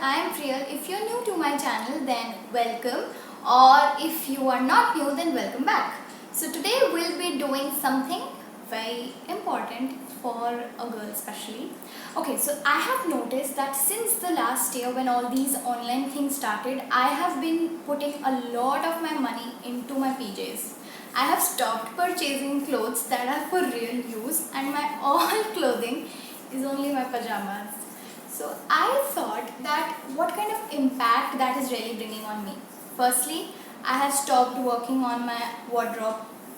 I am Priyal. If you're new to my channel, then welcome, or if you are not new, then welcome back. So today we'll be doing something very important for a girl especially. Okay, so I have noticed that since the last year when all these online things started, I have been putting a lot of my money into my PJs. I have stopped purchasing clothes that are for real use, and my all clothing is only my pajamas. So I thought that what kind of impact that is really bringing on me. Firstly, I have stopped working on my wardrobe.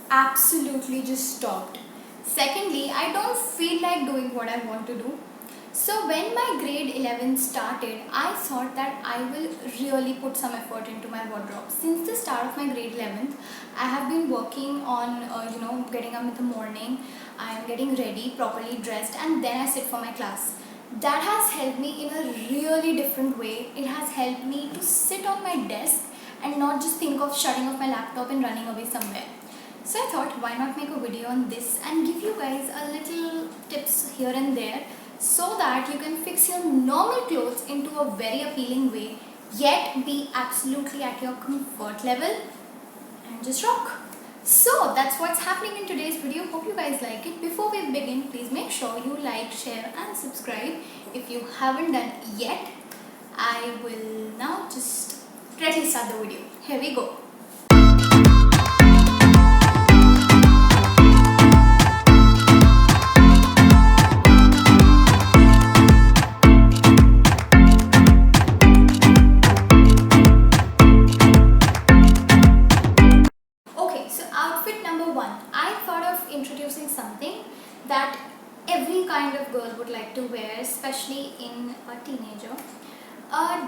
Absolutely just stopped. Secondly, I don't feel like doing what I want to do. So when my grade 11 started, I thought that I will really put some effort into my wardrobe. Since the start of my grade 11th, I have been working on getting up in the morning. I am getting ready, properly dressed, and then I sit for my class. That has helped me in a really different way. It has helped me to sit on my desk and not just think of shutting off my laptop and running away somewhere. So I thought, why not make a video on this and give you guys a little tips here and there so that you can fix your normal clothes into a very appealing way, yet be absolutely at your comfort level and just rock. So that's what's happening in today's video. Hope you guys like it. Before we begin, please make sure you like, share and subscribe if you haven't done yet. I will now just directly start the video. Here we go. Okay, so outfit number one. I thought of introducing something that every kind of girl would like to wear, especially in a teenager.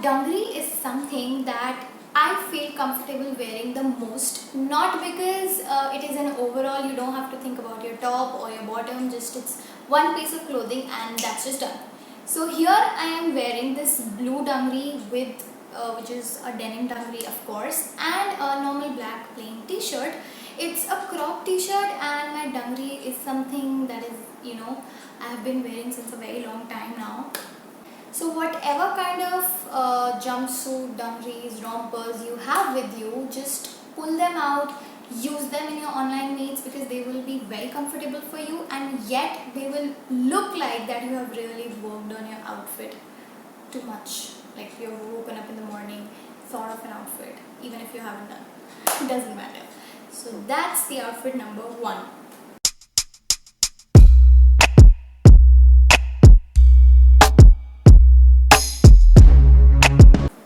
Dungaree is something that I feel comfortable wearing the most, not because it is an overall, you don't have to think about your top or your bottom, just it's one piece of clothing and that's just done. So here I am wearing this blue dungaree with which is a denim dungaree of course, and a normal black plain t-shirt. It's a crop t-shirt and my dungaree is something that is, I have been wearing since a very long time now. So whatever kind of jumpsuit, dungarees, rompers you have with you, just pull them out, use them in your online meets because they will be very comfortable for you and yet they will look like that you have really worked on your outfit too much. Like you've woken up in the morning, thought of an outfit, even if you haven't done. It doesn't matter. So that's the outfit number one.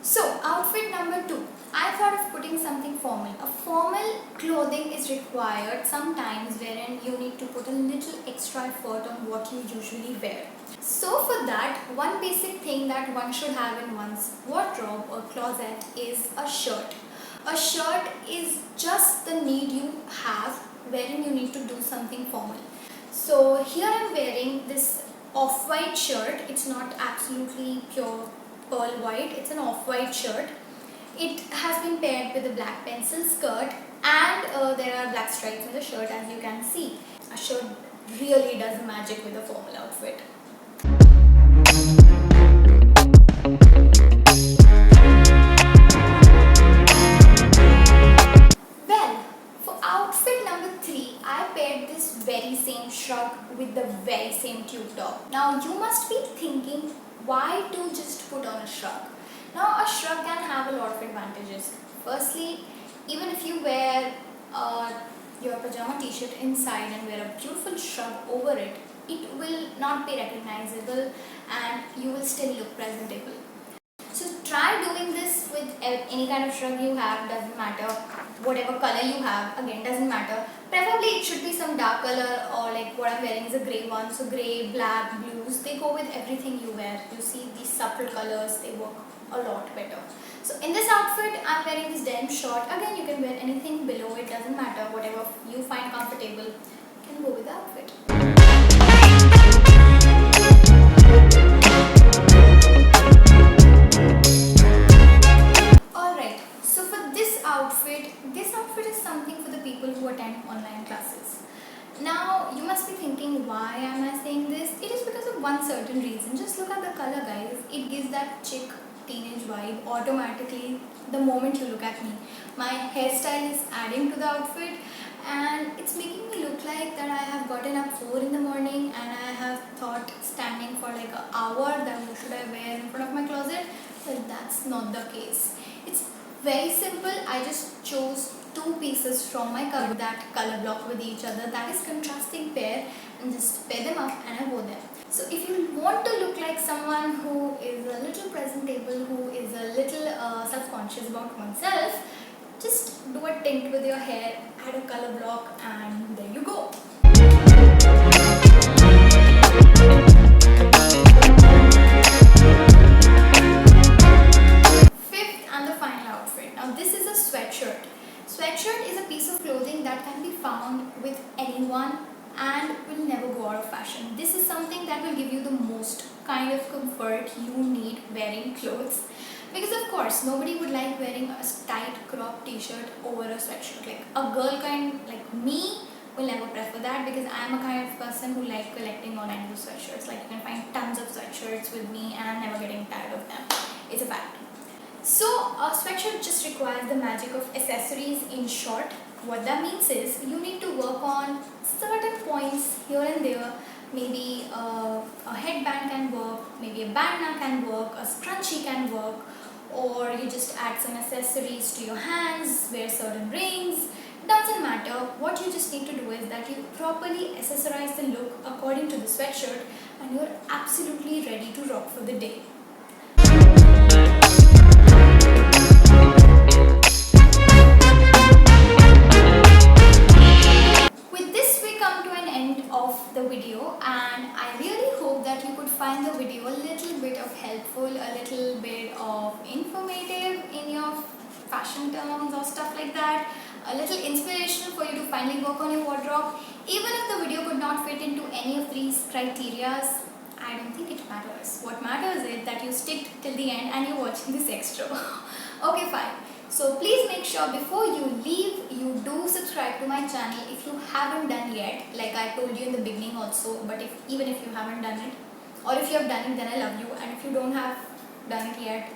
So, outfit number two. I thought of putting something formal. A formal clothing is required sometimes wherein you need to put a little extra effort on what you usually wear. So for that, one basic thing that one should have in one's wardrobe or closet is a shirt. A shirt is just the need you have wherein you need to do something formal. So here I'm wearing this off-white shirt. It's not absolutely pure pearl white, it's an off-white shirt. It has been paired with a black pencil skirt and there are black stripes in the shirt as you can see. A shirt really does magic with a formal outfit. Well, for outfit number three, I paired this very same shrug with the very same tube top. Now you must be thinking, why to just put on a shrug? Now a shrug can have a lot of advantages. Firstly, even if you wear your pajama t-shirt inside and wear a beautiful shrug over it, it will not be recognizable and you will still look presentable. So try doing this with any kind of shrug you have, doesn't matter. Whatever color you have, again, doesn't matter. Preferably it should be some dark color, or like what I'm wearing is a grey one. So grey, black, blues, they go with everything you wear. You see these subtle colors, they work a lot better. So in this outfit, I'm wearing this denim short. Again, you can wear anything below it, doesn't matter. Whatever you find comfortable can go with the outfit. Alright, so for this outfit is something for the people who attend online classes. Now, you must be thinking, why am I saying this? It is because of one certain reason. Just look at the color, guys. It gives that chick teenage vibe automatically the moment you look at me. My hairstyle is adding to the outfit, and it's making me look like that I have gotten up 4 in the morning and I have thought standing for like an hour that what should I wear in front of my closet. Well, that's not the case. It's very simple. I just chose two pieces from my cupboard that color block with each other, that is contrasting pair, and just pair them up and I wore them. So if you want to look like someone who is a little presentable, who is a little self-conscious about oneself, just do a tint with your hair, add a color block, and there you go. Fifth and the final outfit. Now this is a sweatshirt. Sweatshirt is a piece of clothing that can be found with anyone and will never go out of fashion. This is something that will give you the most kind of comfort you need wearing clothes. Because of course, nobody would like wearing a tight crop t-shirt over a sweatshirt. Like a girl kind like me will never prefer that, because I am a kind of person who like collecting all kinds of sweatshirts. Like you can find tons of sweatshirts with me and I'm never getting tired of them. It's a fact. So a sweatshirt just requires the magic of accessories. In short, what that means is you need to work on certain points here and there. Maybe a headband can work, maybe a bandana can work, a scrunchie can work, or you just add some accessories to your hands, wear certain rings. Doesn't matter. What you just need to do is that you properly accessorize the look according to the sweatshirt and you're absolutely ready to rock for the day. Of the video, and I really hope that you could find the video a little bit of helpful, a little bit of informative in your fashion terms or stuff like that, a little inspirational for you to finally work on your wardrobe. Even if the video could not fit into any of these criterias, I don't think it matters. What matters is that you stick till the end and you're watching this extra. Okay, fine. So please make sure before you leave, you do subscribe to my channel if you haven't done yet, like I told you in the beginning also. But even if you haven't done it, or if you have done it, then I love you. And if you don't have done it yet,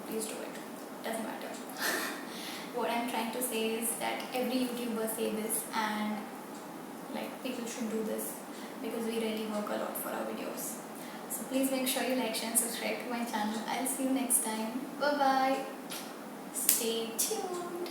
please do it. Doesn't matter. What I'm trying to say is that every YouTuber say this, and like people should do this because we really work a lot for our videos. So please make sure you like, share and subscribe to my channel. I'll see you next time. Bye bye. Stay tuned.